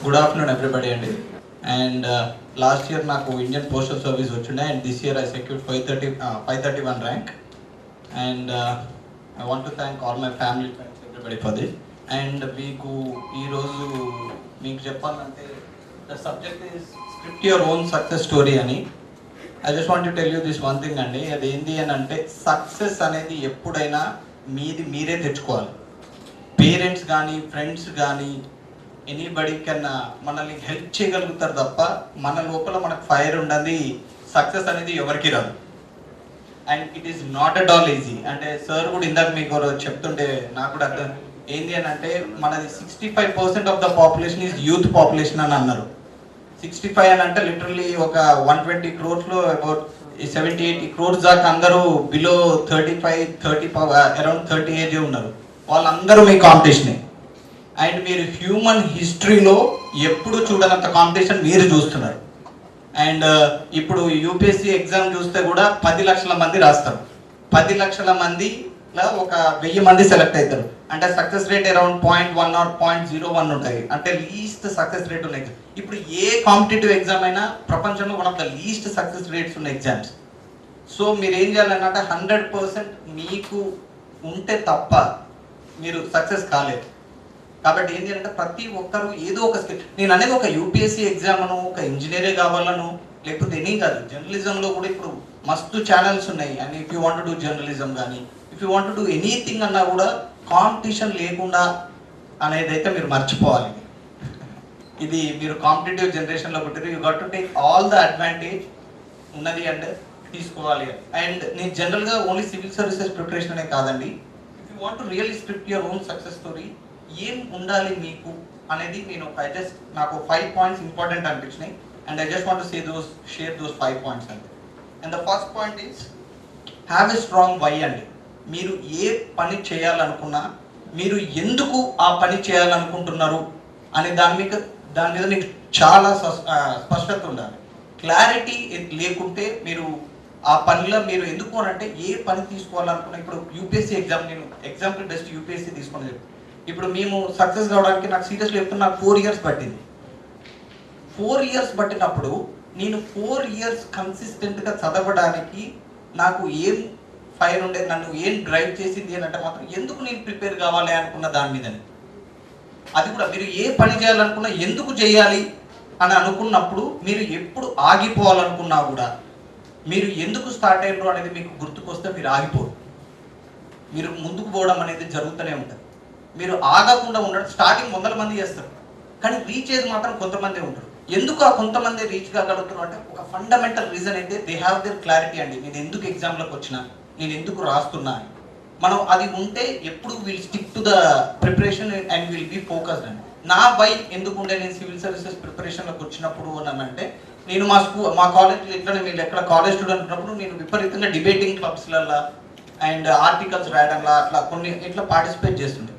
Good afternoon everybody అండి. And last year నాకు Indian postal service వచ్చిండే and this year I secured 531 rank. And I want to thank all my family friends everybody for this. And మీకు ఈరోజు మీకు చెప్పాలంటే the subject is script your own success story అని. I just want to tell you this one thing అండి. అది ఏంటి అని అంటే సక్సెస్ అనేది ఎప్పుడైనా మీరే తెచ్చుకోవాలి. పేరెంట్స్ కానీ ఫ్రెండ్స్ కానీ ఎనీబడి కన్నా మనల్ని హెల్ప్ చేయగలుగుతారు తప్ప మన లోపల మనకు ఫైర్ ఉండదు. సక్సెస్ అనేది ఎవరికి రాదు. And it is not at all easy. అంటే సార్ కూడా ఇందాక మీకు చెప్తుంటే నాకు కూడా అర్థం ఏంటి అని అంటే మనది 65% of the population is youth population అని అన్నారు. 65 అని అంటే లిటరల్లీ ఒక 120 crores అబౌట్ 70-80 crores దాకా అందరూ బిలో 35-30 అరౌండ్ 30 ఏజ్ ఉన్నారు. వాళ్ళందరూ మీ కాంపిటీషనే. అండ్ మీరు హ్యూమన్ హిస్టరీలో ఎప్పుడు చూడనంత కాంపిటీషన్ మీరు చూస్తున్నారు. అండ్ ఇప్పుడు యూపీఎస్సీ ఎగ్జామ్ చూస్తే కూడా 10 లక్షల మంది రాస్తారు. 10 లక్షల మందిలో ఒక 1000 మంది సెలెక్ట్ అవుతారు. అంటే సక్సెస్ రేట్ అరౌండ్ 0.1 or 0.01 ఉంటుంది. అంటే లీస్ట్ సక్సెస్ రేట్ ఉన్న ఎగ్జామ్. ఇప్పుడు ఏ కాంపిటేటివ్ ఎగ్జామ్ అయినా ప్రపంచంలో one of the least success rates ఉన్న ఎగ్జామ్స్. సో మీరు ఏం చేయాలన్నట్టు 100% మీకు ఉంటే తప్ప మీరు సక్సెస్ కాలేదు. కాబట్టి ఏంటి అంటే ప్రతి ఒక్కరు ఏదో ఒక స్కిల్, నేను అనేది ఒక యూపీఎస్సీ ఎగ్జామ్ అను ఒక ఇంజనీరే కావాలను లేకపోతే ఎనీ కాదు. జర్నలిజంలో కూడా ఇప్పుడు మస్తు ఛానల్స్ ఉన్నాయి. And if you want to do journalism కానీ if you want to do anything అన్నా కూడా కాంపిటీషన్ లేకుండా అనేది అయితే మీరు మర్చిపోవాలి. ఇది మీరు కాంపిటేటివ్ జనరేషన్లో పుట్టారు. You got to take all the advantage ఉన్నది అంటే తీసుకోవాలి. అండ్ నేను జనరల్గా ఓన్లీ సివిల్ సర్వీసెస్ ప్రిపరేషన్ అనే కాదండి. If you want to really script your own success story ఏం ఉండాలి మీకు అనేది నేను నాకు 5 points ఇంపార్టెంట్ అనిపించినాయి. And I just want to share those 5 points అండి. And the first point is have a strong why అండి. మీరు ఏ పని చేయాలనుకున్నా మీరు ఎందుకు ఆ పని చేయాలనుకుంటున్నారు అనే దాని మీద మీకు చాలా స్పష్టత ఉండాలి. క్లారిటీ లేకుంటే మీరు ఆ పనిలో మీరు ఎందుకు అని అంటే ఏ పని తీసుకోవాలనుకున్నా. ఇప్పుడు యూపీఎస్సీ ఎగ్జామ్, నేను ఎగ్జాంపుల్ బెస్ట్ యూపీఎస్సీ తీసుకుని ఇప్పుడు మేము సక్సెస్ కావడానికి నాకు సీరియస్లీ చెప్తున్నా నాకు 4 years పట్టింది. 4 years పట్టినప్పుడు నేను 4 years కన్సిస్టెంట్గా చదవడానికి నాకు ఏం ఫైర్ ఉండేది, నన్ను ఏం డ్రైవ్ చేసింది అని అంటే మాత్రం ఎందుకు నేను ప్రిపేర్ కావాలి అనుకున్న దాని మీదని. అది కూడా మీరు ఏ పని చేయాలనుకున్నా ఎందుకు చేయాలి అని అనుకున్నప్పుడు మీరు ఎప్పుడు ఆగిపోవాలనుకున్నా కూడా మీరు ఎందుకు స్టార్ట్ అయ్యారు అనేది మీకు గుర్తుకొస్తే మీరు ఆగిపోరు. మీరు ముందుకు పోవడం అనేది జరుగుతూనే ఉంటుంది. మీరు ఆగకుండా ఉండడం. స్టార్టింగ్ 100 మంది చేస్తారు కానీ రీచ్ అయ్యేది మాత్రం కొంతమంది ఉంటారు. ఎందుకు ఆ కొంతమంది రీచ్ కాగలుగుతున్నారు అంటే ఒక ఫండమెంటల్ రీజన్ అయితే దే హ్యావ్ దేర్ క్లారిటీ అండి. నేను ఎందుకు ఎగ్జామ్లోకి వచ్చినా, నేను ఎందుకు రాస్తున్నా అని మనం అది ఉంటే ఎప్పుడు will stick to the preparation and will be focused అండి. నా వై ఎందుకు ఉండే నేను సివిల్ సర్వీసెస్ ప్రిపరేషన్లోకి వచ్చినప్పుడు అన్నానంటే నేను మా కాలేజ్లో ఇట్లా మీరు ఎక్కడ కాలేజ్ స్టూడెంట్ ఉన్నప్పుడు నేను విపరీతంగా డిబేటింగ్ క్లబ్స్లలో అండ్ ఆర్టికల్స్ రాయడంలో అట్లా కొన్ని ఇట్లా పార్టిసిపేట్ చేస్తుండే.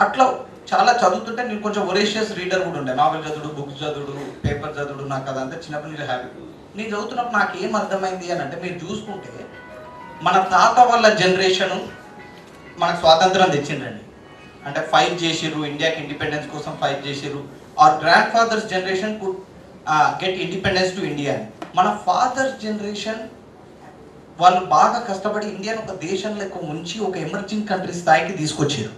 అట్లా చాలా చదువుతుంటే నేను కొంచెం ఒరేషియస్ రీడర్ కూడా ఉండే. నావెల్ చదువుడు, బుక్స్ చదువుడు, పేపర్ చదువుడు నాకు అదంతా చిన్నప్పటి నుంచి హ్యాబిట్. నేను చదువుతున్నప్పుడు నాకు ఏం అర్థమైంది అని అంటే మీరు చూసుకుంటే మన తాత వాళ్ళ జనరేషను మనకు స్వాతంత్రం తెచ్చిండ్రండి. అంటే ఫైట్ చేసిర్రు, ఇండియాకి ఇండిపెండెన్స్ కోసం ఫైట్ చేసిర్రు. Our grandfathers generation could get independence to India. మన ఫాదర్స్ జనరేషన్ వాళ్ళు బాగా కష్టపడి ఇండియాను ఒక దేశం లెక్క ఉంచి ఒక ఎమర్జింగ్ కంట్రీ స్థాయికి తీసుకొచ్చారు.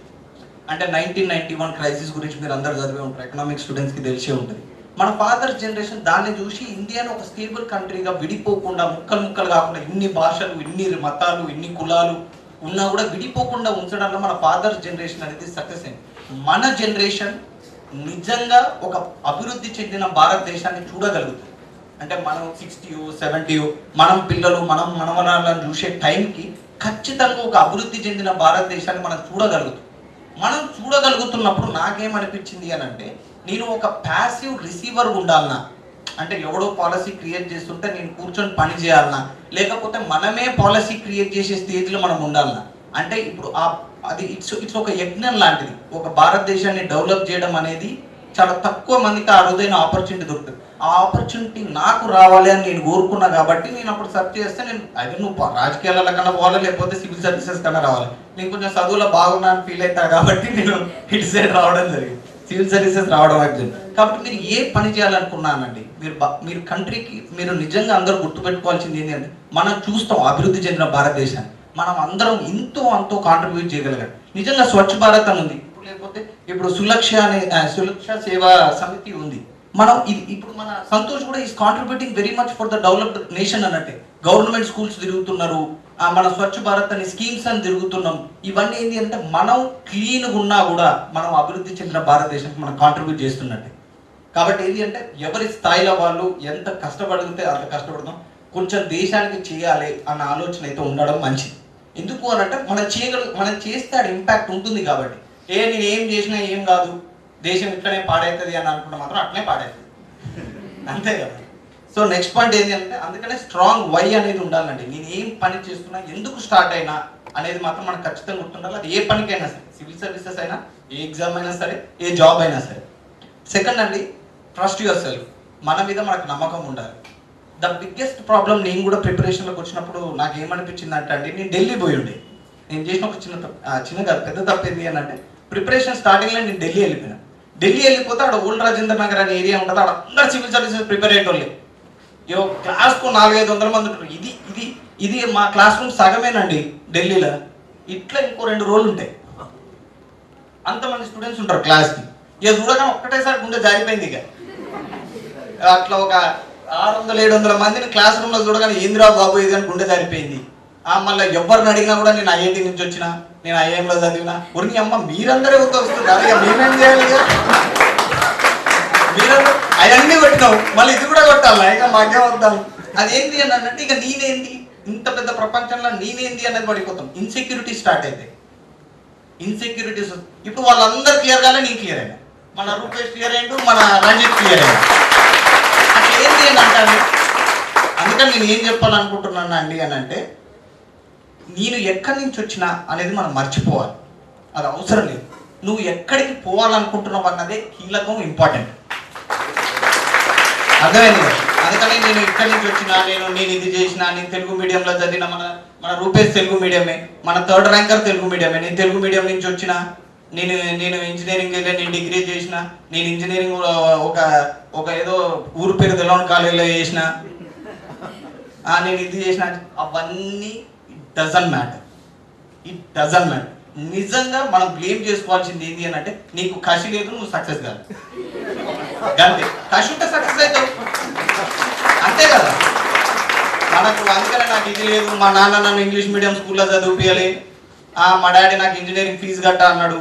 అంటే 1991 క్రైసిస్ గురించి మీరు అందరు చదివే ఉంటారు, ఎకనామిక్ స్టూడెంట్స్కి తెలిసే ఉంటుంది. మన ఫాదర్స్ జనరేషన్ దాన్ని చూసి ఇండియాను ఒక స్టేబుల్ కంట్రీగా విడిపోకుండా, ముక్కలు కాకుండా, ఇన్ని భాషలు, ఇన్ని మతాలు, ఇన్ని కులాలు ఉన్నా కూడా విడిపోకుండా ఉంచడంలో మన ఫాదర్స్ జనరేషన్ అనేది సక్సెస్ అయింది. మన జనరేషన్ నిజంగా ఒక అభివృద్ధి చెందిన భారతదేశాన్ని చూడగలుగుతుంది. అంటే మనం 60-70 మనం పిల్లలు మనవరాలను చూసే టైంకి ఖచ్చితంగా ఒక అభివృద్ధి చెందిన భారతదేశాన్ని మనం చూడగలుగుతాం. మనం చూడగలుగుతున్నప్పుడు నాకేమనిపించింది అని అంటే నేను ఒక ప్యాసివ్ రిసీవర్ ఉండాలన్నా, అంటే ఎవడో పాలసీ క్రియేట్ చేస్తుంటే నేను కూర్చొని పని చేయాలన్నా, లేకపోతే మనమే పాలసీ క్రియేట్ చేసే స్టేజ్లో మనం ఉండాలన్నా. అంటే ఇప్పుడు అది ఇట్స్ ఒక యజ్ఞం లాంటిది. ఒక భారతదేశాన్ని డెవలప్ చేయడం అనేది చాలా తక్కువ మందికి ఆ రోజైన ఆపర్చునిటీ దొరుకుతుంది. ఆ ఆపర్చునిటీ నాకు రావాలి అని నేను కోరుకున్నా కాబట్టి నేను అప్పుడు సెర్చ్ చేస్తే నేను అది నువ్వు రాజకీయాల కన్నా పోవాలి లేకపోతే సివిల్ సర్వీసెస్ కన్నా రావాలి. నేను కొంచెం చదువులో బాగున్నా అని ఫీల్ అవుతా కాబట్టి నేను ఇటు సైడ్ రావడం జరిగింది. సివిల్ సర్వీసెస్ రావడం అయిపోయింది. కాబట్టి మీరు ఏ పని చేయాలనుకున్నానండి, మీరు కంట్రీకి మీరు నిజంగా అందరూ గుర్తుపెట్టుకోవాల్సింది ఏంటి అంటే, మనం చూస్తాం అభివృద్ధి చెందిన భారతదేశాన్ని, మనం అందరం ఇంతో అంతో కాంట్రిబ్యూట్ చేయగలిగాం. నిజంగా స్వచ్ఛ భారత్ అని ఉంది, లేకపోతే ఇప్పుడు సులక్ష సేవా సమితి ఉంది. మనం ఇప్పుడు మన సంతోష్ కూడా is contributing very much for the developed nation అన్నట్టే. గవర్నమెంట్ స్కూల్స్ తిరుగుతున్నారు, మన స్వచ్ఛ భారత్ అని స్కీమ్స్ అని తిరుగుతున్నాం. ఇవన్నీ ఏంటి అంటే మనం క్లీన్గా ఉన్నా కూడా మనం అభివృద్ధి చెందిన భారతదేశానికి మనం కాంట్రిబ్యూట్ చేస్తున్నట్టే. కాబట్టి ఏంటి అంటే ఎవరి స్థాయిలో వాళ్ళు ఎంత కష్టపడితే అంత కష్టపడతాం, కొంచెం దేశానికి చేయాలి అన్న ఆలోచన అయితే ఉండడం మంచిది. ఎందుకు అని అంటే మనం చేస్తే అది ఇంపాక్ట్ ఉంటుంది. కాబట్టి నేను ఏం చేసినా ఏం కాదు, దేశం ఇట్లనే పాడవుతుంది అని అనుకుంటే మాత్రం అట్లనే పాడవుతుంది, అంతే కదా. సో నెక్స్ట్ పాయింట్ ఏంటి అంటే అందుకనే స్ట్రాంగ్ వై అనేది ఉండాలండి. నేను ఏం పని చేస్తున్నా, ఎందుకు స్టార్ట్ అయినా అనేది మాత్రం మనకు ఖచ్చితంగా గుర్తుండాలి. అది ఏ పనికైనా సరే, సివిల్ సర్వీసెస్ అయినా, ఏ ఎగ్జామ్ అయినా సరే, ఏ జాబ్ అయినా సరే. సెకండ్ అండి, ట్రస్ట్ యువర్ సెల్ఫ్. మన మీద మనకు నమ్మకం ఉండాలి. ద బిగ్గెస్ట్ ప్రాబ్లం, నేను కూడా ప్రిపరేషన్లోకి వచ్చినప్పుడు నాకు ఏమనిపించింది అంటే అండి, నేను ఢిల్లీ పోయి ఉండే, నేను చేసిన ఒక చిన్న పెద్ద తప్పు ఏంటి అని అంటే, ప్రిపరేషన్ స్టార్టింగ్లో నేను ఢిల్లీ వెళ్ళిపోయినా. ఢిల్లీ వెళ్ళిపోతే అక్కడ ఓల్డ్ రాజేంద్ర నగర్ అనే ఏరియా ఉంటుంది, అక్కడ అందరు సివిల్ సర్వీసెస్ ప్రిపేర్ అయ్యేటోళ్ళే. క్లాస్కు 400-500 మంది ఉంటారు. ఇది మా క్లాస్ రూమ్ సగమేనండి ఢిల్లీలో. ఇట్లా ఇంకో 2 రోజులు ఉంటాయి, అంతమంది స్టూడెంట్స్ ఉంటారు క్లాస్కి. ఇక చూడగానే ఒక్కటేసారి గుండె జారిపోయింది. ఇక అట్లా ఒక 600-700 మందిని క్లాస్ రూమ్లో చూడగానే ఏంద్రా బాబు ఇది అని గుండె జారిపోయింది. మళ్ళీ ఎవరిని అడిగినా కూడా నేను ఐఐటి నుంచి వచ్చిన, నేను ఐఐఎంలో చదివినా, ఉరికి అమ్మ మీరందరే వస్తున్నారు, ఇక మేమేం చేయాలి, మీరందరూ అవన్నీ కొట్టినావు, మళ్ళీ ఇది కూడా కొట్టాలి, ఇక మాకే వద్దాం. అదేంటి అని అంటే ఇక నేనేంటి ఇంత పెద్ద ప్రపంచంలో నేనేంటి అనేది పడిపోతాం. ఇన్సెక్యూరిటీ స్టార్ట్ అయితే, ఇన్సెక్యూరిటీస్ ఇప్పుడు వాళ్ళందరూ క్లియర్ కాలే, నేను క్లియర్ అయినా, మన రూపేష్ క్లియర్ అయ్యిండు, మన రంజిత్ క్లియర్ అయ్యాడు. అట్లా ఏంటి అని అంటాను. అందుకని నేను ఏం చెప్పాలనుకుంటున్నాను అండి అని అంటే, నేను ఎక్కడి నుంచి వచ్చినా అనేది మనం మర్చిపోవాలి, అది అవసరం లేదు. నువ్వు ఎక్కడికి పోవాలనుకుంటున్నావు అన్నదే కీలకం, ఇంపార్టెంట్, అర్థమైంది కదా. అందుకని నేను ఇక్కడి నుంచి వచ్చినా, నేను ఇది చేసిన, నేను తెలుగు మీడియంలో చదివిన, మన రూపేష్ తెలుగు మీడియమే, మన 3rd ర్యాంకర్ తెలుగు మీడియమే, నేను తెలుగు మీడియం నుంచి వచ్చిన, నేను ఇంజనీరింగ్ చేయలే, నేను డిగ్రీ చేసిన, నేను ఇంజనీరింగ్ ఒక ఏదో ఊరు పేరు తెలవని కాలేజీలో చేసిన, నేను ఇది చేసిన, అవన్నీ ఇట్ డజంట్ మ్యాటర్. నిజంగా మనం బ్లేమ్ చేసుకోవాల్సింది ఏంటి అని అంటే, నీకు కసి లేదు, నువ్వు సక్సెస్ కాదు, అంతే. కసి ఉంటే సక్సెస్ అవుతావు, అంతే కదా. మనకు అందుకనే నాకు ఇది లేదు, మా నాన్న నన్ను ఇంగ్లీష్ మీడియం స్కూల్లో చదివిపియాలి, మా డాడీ నాకు ఇంజనీరింగ్ ఫీజు కట్ట అన్నాడు,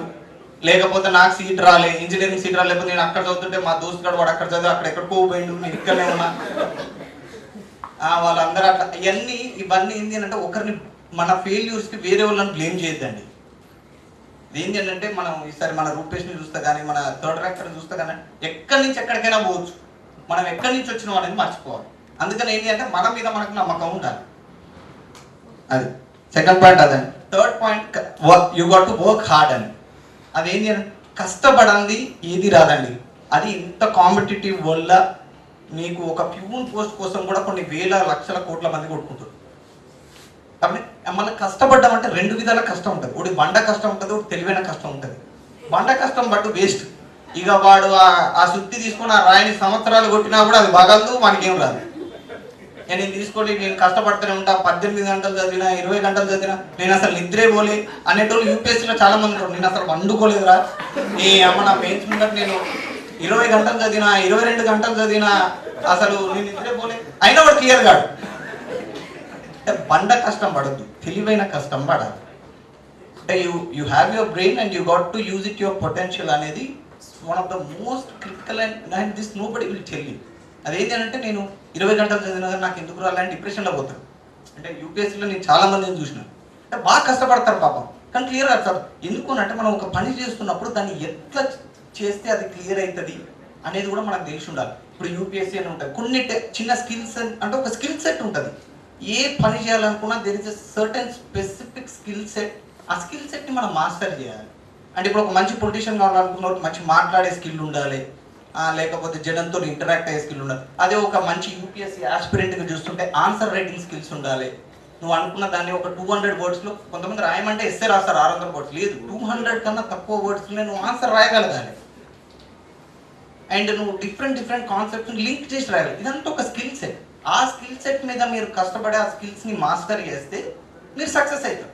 లేకపోతే నాకు సీట్ రాలే, ఇంజనీరింగ్ సీట్ రాలేకపోతే నేను అక్కడ చదువుతుంటే మా దోస్తు గడు వాడు అక్కడ చదివి అక్కడ ఎక్కడికో పోయిండు, నేను ఇక్కడనే ఉన్నా, వాళ్ళందరూ అట్లా. ఇవన్నీ ఏంటి అంటే ఒకరిని, మన ఫెయిల్యూర్స్కి వేరే వాళ్ళని బ్లేమ్ చేయొద్దండి. ఏంటి అంటే మనం ఈసారి మన రూపేష్ని చూస్తే కానీ, మన 3rd ర్యాంకర్ని చూస్తే కానీ, ఎక్కడి నుంచి ఎక్కడికైనా పోవచ్చు, మనం ఎక్కడి నుంచి వచ్చినాం అనేది మర్చిపోవాలి. అందుకని ఏంటి అంటే మన మీద మనకు నమ్మకం ఉండాలి, అది సెకండ్ పాయింట్. అదే 3rd point, you got to work hard అని. అదేంటి అంటే కష్టపడండి ఏది రాదండి. అది ఇంత కాంపిటేటివ్ వల్ల మీకు ఒక ప్యూన్ పోస్ట్ కోసం కూడా కొన్ని వేల లక్షల కోట్ల మంది కొట్టుకుంటారు. కాబట్టి మళ్ళీ కష్టపడ్డం అంటే 2 విధాల కష్టం ఉంటుంది. ఒకటి బండ కష్టం ఉంటుంది, ఒకటి తెలివైన కష్టం ఉంటుంది. బండ కష్టం బట్ వేస్ట్, ఇక వాడు ఆ సుత్తి తీసుకొని ఆ రాయిని సంవత్సరాలు కొట్టినా కూడా అది బగలదు, మనకేం రాదు. నేను తీసుకోండి, నేను కష్టపడుతూనే ఉంటా, 18 గంటలు చదివినా, 20 గంటలు చదివినా, నేను అసలు నిద్రే పోలే అనేటోళ్ళు యూపీఎస్సీలో చాలా మంది ఉంటారు. నేను అసలు వండుకోలేదురా, నా మెయిన్స్ ముందట నేను 20 గంటలు చదివినా, 22 గంటలు చదివినా, అసలు నేను నిద్రే పోలే, అయినా వాడు క్లియర్ కాడు. అంటే బండ కష్టం పడద్దు, తెలివైన కష్టం పడాలి. అంటే you have your brain and you got to use it your potential అనేది one of the most critical and this nobody will tell you. అదేంటి అంటే నేను 20 గంటలు చదివినా కానీ నాకు ఎందుకు రాలని డిప్రెషన్లో పోతాను. అంటే యూపీఎస్సీలో నేను చాలా మందిని చూసిన, అంటే బాగా కష్టపడతారు పాపం, కానీ క్లియర్ అవుతారు. ఎందుకు అంటే మనం ఒక పని చేస్తున్నప్పుడు దాన్ని ఎట్లా చేస్తే అది క్లియర్ అవుతుంది అనేది కూడా మనకు తెలిసి ఉండాలి. ఇప్పుడు యూపీఎస్సీ అని ఉంటుంది, కొన్ని చిన్న స్కిల్స్ అంటే ఒక స్కిల్ సెట్ ఉంటుంది. ఏ పని చేయాలనుకున్నా there is a certain specific skill set. ఆ స్కిల్ సెట్ని మనం మాస్టర్ చేయాలి. అంటే ఇప్పుడు ఒక మంచి పొలిటీషియన్ కావాలనుకున్న మంచి మాట్లాడే స్కిల్ ఉండాలి, లేకపోతే జనంతో ఇంటరాక్ట్ అయ్యే స్కిల్ ఉండాలి. అదే ఒక మంచి యూపీఎస్సీ ఆస్పిరెంట్గా చూస్తుంటే ఆన్సర్ రైటింగ్ స్కిల్స్ ఉండాలి. నువ్వు అనుకున్న దాన్ని ఒక 200 వర్డ్స్లో, కొంతమంది రాయమంటే ఎస్సే రాస్తారు 600 వర్డ్స్, లేదు 200 కన్నా తక్కువ వర్డ్స్లో నువ్వు ఆన్సర్ రాయగలగాలి. అండ్ నువ్వు డిఫరెంట్ కాన్సెప్ట్స్ లింక్ చేసి రాయాలి. ఇదంతా ఒక స్కిల్ సెట్. ఆ స్కిల్ సెట్ మీద మీరు కష్టపడి ఆ స్కిల్స్ని మాస్టర్ చేస్తే మీరు సక్సెస్ అవుతారు.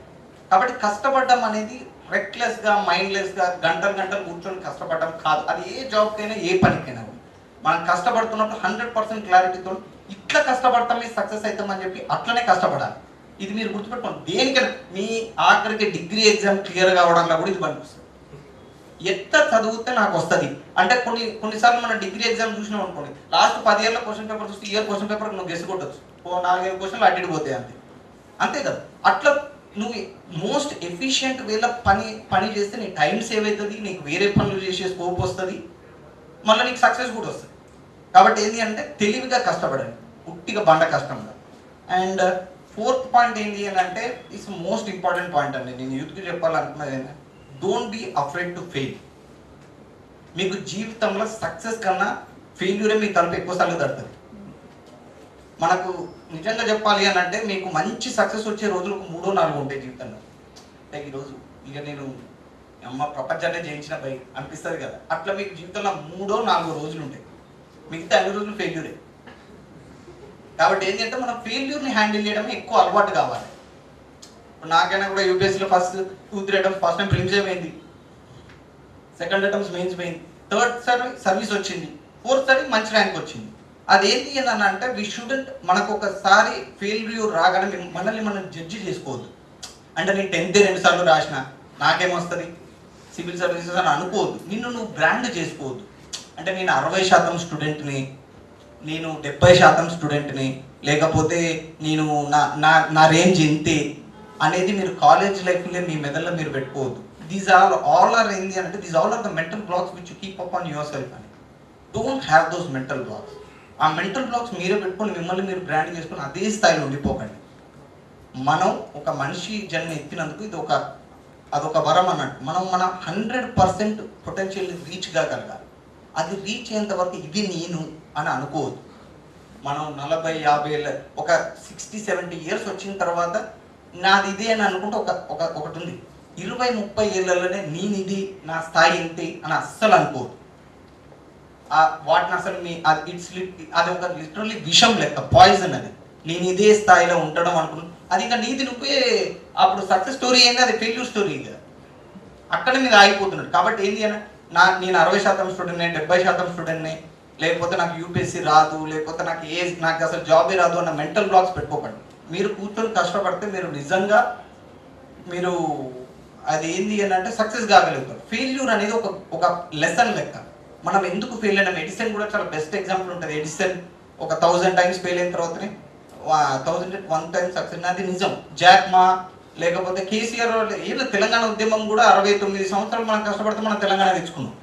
కాబట్టి కష్టపడడం అనేది రెక్లెస్గా మైండ్లెస్గా గంటలు కూర్చొని కష్టపడడం కాదు. అది ఏ జాబ్కైనా ఏ పనికైనా మనం కష్టపడుతున్నప్పుడు 100% క్లారిటీతో ఇట్లా కష్టపడతాం మీరు సక్సెస్ అవుతామని చెప్పి అట్లనే కష్టపడాలి. ఇది మీరు గుర్తుపెట్టుకోండి. దేనికైనా మీ ఆఖరికి డిగ్రీ ఎగ్జామ్ క్లియర్ కావడంలో కూడా ఇది పనిపిస్తుంది. ఎంత చదివితే నాకు వస్తుంది అంటే కొన్నిసార్లు మనం డిగ్రీ ఎగ్జామ్ చూసినాం అనుకోండి, లాస్ట్ 10 ఏళ్ళ క్వశ్చన్ పేపర్ చూస్తే ఇయర్ క్వశ్చన్ పేపర్ నువ్వు గెస్ కొట్టచ్చు. 4-5 క్వశ్చన్లు అడ్డిపోతాయి అంతే కదా. అట్లా నువ్వు మోస్ట్ ఎఫిషియెంట్ వేలో పని చేస్తే నీ టైం సేవ్ అవుతుంది, నీకు వేరే పనులు చేసే స్కోప్ వస్తుంది, మళ్ళీ నీకు సక్సెస్ కూడా వస్తుంది. కాబట్టి ఏంటి అంటే తెలివిగా కష్టపడండి, ఉట్టిగా బండ కష్టంగా. అండ్ 4th పాయింట్ ఏంటి అని అంటే ఇట్స్ మోస్ట్ ఇంపార్టెంట్ పాయింట్ అండి. నేను యూత్కి చెప్పాలనుకున్నది ఏంటంటే don't be afraid to fail. మీకు జీవితంలో సక్సెస్ కన్నా ఫెయిల్యూరే మీ తలుపు ఎక్కువసార్లు తడుతుంది. మనకు నిజంగా చెప్పాలి అని అంటే మీకు మంచి సక్సెస్ వచ్చే రోజులకు 3-4 ఉంటాయి జీవితంలో. అంటే ఈరోజు ఇక నేను ప్రపంచాన్ని జయించిన పై అనిపిస్తుంది కదా, అట్లా మీకు జీవితంలో 3-4 రోజులు ఉంటాయి. మిగతా అన్ని రోజులు ఫెయిల్యూరే. కాబట్టి ఏంటంటే మనం ఫెయిల్యూర్ని హ్యాండిల్ చేయడం ఎక్కువ అలవాటు కావాలి. నాకైనా కూడా యూపీఎస్సీలో first 2-3 attempts, first time prelims పోయింది, సెకండ్ అటెంప్ట్స్ మెయిన్స్ పోయింది, థర్డ్ సారి సర్వీస్ వచ్చింది, 4th సారి మంచి ర్యాంక్ వచ్చింది. అదేంటి అని అంటే వి షుడెంట్ మనకు ఒకసారి ఫెయిల్యూర్ రాగానే మనల్ని మనం జడ్జి చేసుకోవద్దు. అంటే నేను 10th 2 సార్లు రాసిన నాకేమొస్తుంది సివిల్ సర్వీసెస్ అని అనుకోవద్దు. నువ్వు బ్రాండ్ చేసుకోవద్దు. అంటే నేను 60% స్టూడెంట్ని, నేను 70% స్టూడెంట్ని, లేకపోతే నేను నా రేంజ్ ఇంతే అనేది మీరు కాలేజ్ లైఫ్లో మీ మెదల్లో మీరు పెట్టుకోవద్దు. దీస్ ఆల్ ఆర్ ఏంటి అంటే these all are the mental blocks which you keep up on yourself అని. Don't have those mental blocks. ఆ మెంటల్ బ్లాక్స్ మీరే పెట్టుకొని మిమ్మల్ని మీరు బ్రాండ్ చేసుకొని అదే స్థాయిలో ఉండిపోకండి. మనం ఒక మనిషి జన్మ ఎత్తినందుకు అదొక వరం అన్నట్టు. మనం మన 100% పొటెన్షియల్ రీచ్ కాగలగాలి. అది రీచ్ అయ్యేంత వరకు ఇది నేను అని అనుకోవద్దు. మనం 40-50 ఏళ్ళ ఒక 60-70 ఇయర్స్ వచ్చిన తర్వాత నాది ఇదే అని అనుకుంటే ఒకటి ఉంది. 20-30 ఏళ్ళలోనే నేను ఇది నా స్థాయి ఇంతే అని అస్సలు అనుకోవద్దు. వాటిని అసలు అది ఒక లిటరల్లీ విషం లెక్క, పాయిజన్. అది నేను ఇదే స్థాయిలో ఉండడం అనుకున్నాను. అది ఇంకా నీతి నువ్వే అప్పుడు సక్సెస్ స్టోరీ ఏంది, అది ఫెయిల్యూర్ స్టోరీ కదా, అక్కడ మీరు ఆగిపోతున్నాడు. కాబట్టి ఏంటి అని నేను 60% స్టూడెంట్ని, 70% స్టూడెంట్ని, లేకపోతే నాకు యూపీఎస్సీ రాదు, లేకపోతే నాకు అసలు జాబే రాదు అన్న మెంటల్ బ్లాక్స్ పెట్టుకోకండి. మీరు కూర్చొని కష్టపడితే మీరు నిజంగా మీరు అది ఏంది అని అంటే సక్సెస్ కాగలుగుతారు. ఫెయిల్యూర్ అనేది ఒక లెసన్ లెక్క. మనం ఎందుకు ఫెయిల్ అయినాం, ఎడిసన్ కూడా చాలా బెస్ట్ ఎగ్జాంపుల్ ఉంటుంది. ఎడిసన్ ఒక 1000 టైమ్స్ ఫెయిల్ అయిన తర్వాతనే 1001 టైమ్స్ సక్సెస్. అది నిజం. జాక్ మా లేకపోతే కేసీఆర్ ఏదో తెలంగాణ ఉద్యమం కూడా 69 సంవత్సరాలు మనం కష్టపడితే మనం తెలంగాణ తెచ్చుకున్నాం.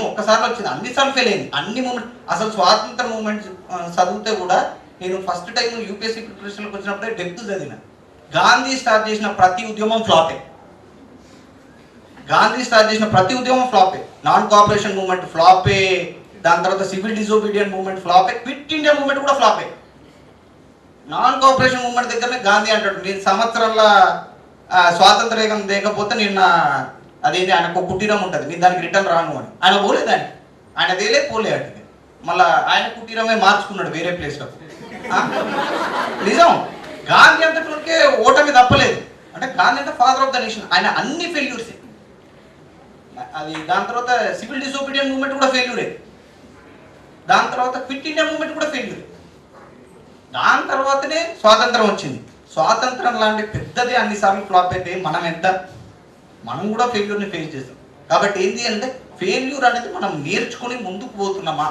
ఒక్కసారి వచ్చింది, అన్నిసార్లు ఫెయిల్ అయింది. అన్ని మూమెంట్ అసలు స్వాతంత్ర మూమెంట్స్ చదివితే కూడా నేను ఫస్ట్ టైం యూపీఎస్సీ ప్రిపరేషన్కి వచ్చినప్పుడే డెప్త్ చదివిన. గాంధీ స్టార్ట్ చేసిన ప్రతి ఉద్యమం ఫ్లాపే. నాన్ కోఆపరేషన్ మూవ్మెంట్ ఫ్లాపే, దాని తర్వాత సివిల్ డిసోబీడియన్ మూవ్మెంట్ ఫ్లాపే, క్విట్ ఇండియా మూవ్మెంట్ కూడా ఫ్లాపే. నాన్ కోఆపరేషన్ మూవ్మెంట్ దగ్గరనే గాంధీ అంటాడు, నేను సంవత్సరాల స్వాతంత్ర్యం లేకపోతే నిన్న అదేంటి ఆయనకు కుటీరం ఉంటుంది, నేను దానికి రిటర్న్ రాను అని. ఆయన పోలేదండి, ఆయన పోలే అంటే మళ్ళీ ఆయన కుటీరమే మార్చుకున్నాడు వేరే ప్లేస్లో. నిజం, గాంధీ అంతటికే ఓటమి తప్పలేదు. అంటే గాంధీ అంటే ఫాదర్ ఆఫ్ ద నేషన్. ఆయన అన్ని ఫెయిల్యూర్సే. అది దాని తర్వాత సివిల్ డిసోబీడియన్ మూవ్మెంట్ కూడా ఫెయిల్యూరే, దాని తర్వాత క్విట్ ఇండియా మూవ్మెంట్ కూడా ఫెయిల్యూరే, దాని తర్వాతనే స్వాతంత్రం వచ్చింది. స్వాతంత్రం లాంటి పెద్దది అన్నిసార్లు ఫ్లాప్ అయితే మనం కూడా ఫెయిల్యూర్ని ఫేస్ చేస్తాం. కాబట్టి ఏంటి అంటే ఫెయిల్యూర్ అనేది మనం నేర్చుకుని ముందుకు పోతున్నామా,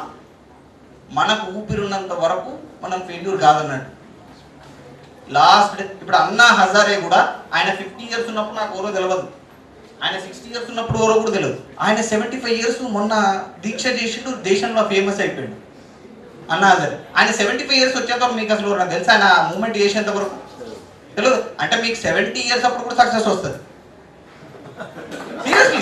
మనకు ఊపిరిన్నంత వరకు మనం ఫెయిల్యూర్ కాదన్నట్టు. ఇప్పుడు అన్నా హజారే కూడా ఆయన 50 ఇయర్స్ ఉన్నప్పుడు నాకు ఎవరో తెలియదు, ఆయన 60 ఇయర్స్ ఉన్నప్పుడు ఎవరో కూడా తెలియదు. ఆయన 75 ఇయర్స్ మొన్న దీక్ష చేసిండు, దేశంలో ఫేమస్ అయిపోయాడు అన్నా హజారే. ఆయన 75 ఇయర్స్ వచ్చేంత మీకు అసలు నాకు తెలుసు ఆయన మూమెంట్ చేసేంత వరకు తెలియదు. అంటే మీకు 70 ఇయర్స్ అప్పుడు కూడా సక్సెస్ వస్తుంది. సీరియస్లీ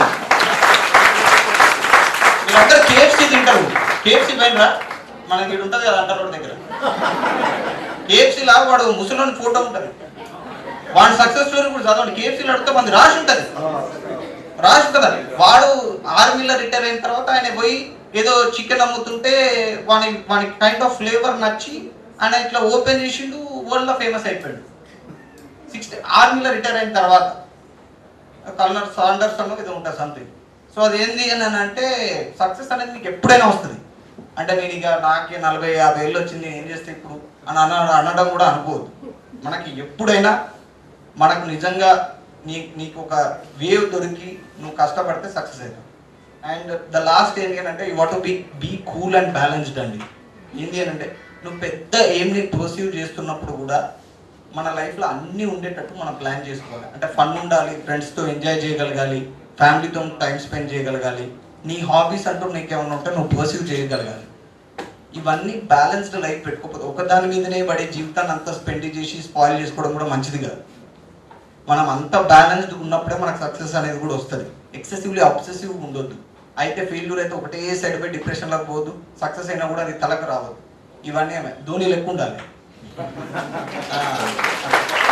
మీరందరూ కేఎఫ్సీ తింటారు, కేఎఫ్సీ పైన మనకి ఇది ఉంటుంది కదా అంటారు రోడ్ దగ్గర, కేఎఫ్సీలా వాడు ముసలోని ఫోటో ఉంటుంది, వాడి సక్సెస్ స్టోరీ కూడా చదవండి. కేఎఫ్సీలో అడిగితే మంది రాసి ఉంటుంది కదా. వాడు ఆర్మీలో రిటైర్ అయిన తర్వాత ఆయన పోయి ఏదో చికెన్ అమ్ముతుంటే వానికి కైండ్ ఆఫ్ ఫ్లేవర్ నచ్చి ఆయన ఇట్లా ఓపెన్ చేసిండు, వరల్డ్లో ఫేమస్ అయిపోయాడు. ఆర్మీలో రిటైర్ అయిన తర్వాత కల్నర్ సాండర్స్ అన్నది ఇది ఉంటుంది సంథింగ్. సో అది ఏంది అని అంటే సక్సెస్ అనేది మీకు ఎప్పుడైనా వస్తుంది. అంటే నేను ఇక నాకే 40-50 ఏళ్ళు వచ్చింది, నేను ఏం చేస్తే ఇప్పుడు అని అనడం కూడా అనుకోవద్దు. మనకి ఎప్పుడైనా మనకు నిజంగా నీకు ఒక వేవ్ దొరికి నువ్వు కష్టపడితే సక్సెస్ అవుతావు. అండ్ ద లాస్ట్ ఏంటి అని అంటే you want to be cool and balanced అండి. ఏంటి అని అంటే నువ్వు పెద్ద ఎయిమ్ని పర్సీవ్ చేస్తున్నప్పుడు కూడా మన లైఫ్లో అన్నీ ఉండేటట్టు మనం ప్లాన్ చేసుకోవాలి. అంటే ఫన్ ఉండాలి, ఫ్రెండ్స్తో ఎంజాయ్ చేయగలగాలి, ఫ్యామిలీతో టైం స్పెండ్ చేయగలగాలి, నీ హాబీస్ అంటూ నీకేమైనా ఉంటే నువ్వు పర్సీవ్ చేయగలగాలి. ఇవన్నీ బ్యాలెన్స్డ్ లైఫ్ పెట్టుకోకపోతే ఒకదాని మీదనే పడే జీవితాన్ని అంతా స్పెండ్ చేసి స్పాయిల్ చేసుకోవడం కూడా మంచిది కాదు. మనం అంత బ్యాలెన్స్డ్ ఉన్నప్పుడే మనకు సక్సెస్ అనేది కూడా వస్తుంది. ఎక్సెసివ్లీ అబ్సెసివ్ ఉండొద్దు. అయితే ఫెయిల్యూర్ అయితే ఒకటే సైడ్ పోయి డిప్రెషన్లోకి పోవద్దు, సక్సెస్ అయినా కూడా అది తలకు రావద్దు. ఇవన్నీ ధోని లెక్క ఉండాలి.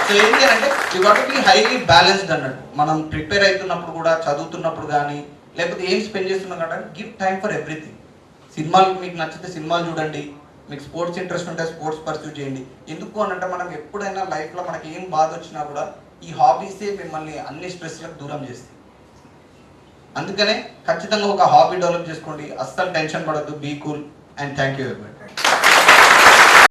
సో ఏంటి అంటే you got to be highly balanced అన్నట్టు. మనం ప్రిపేర్ అవుతున్నప్పుడు కూడా, చదువుతున్నప్పుడు కానీ, లేకపోతే ఏం స్పెండ్ చేస్తున్నాం కాబట్టి గివ్ టైం ఫర్ ఎవ్రీథింగ్. సినిమాలు మీకు నచ్చితే సినిమాలు చూడండి, మీకు స్పోర్ట్స్ ఇంట్రెస్ట్ ఉంటే స్పోర్ట్స్ పర్సూ చేయండి. ఎందుకు అని అంటే మనం ఎప్పుడైనా లైఫ్లో మనకి ఏం బాధ వచ్చినా కూడా ఈ హాబీసే మిమ్మల్ని అన్ని స్ట్రెస్లకు దూరం చేస్తాయి. అందుకనే ఖచ్చితంగా ఒక హాబీ డెవలప్ చేసుకోండి, అస్సలు టెన్షన్ పడద్దు. Be cool and thank you very much.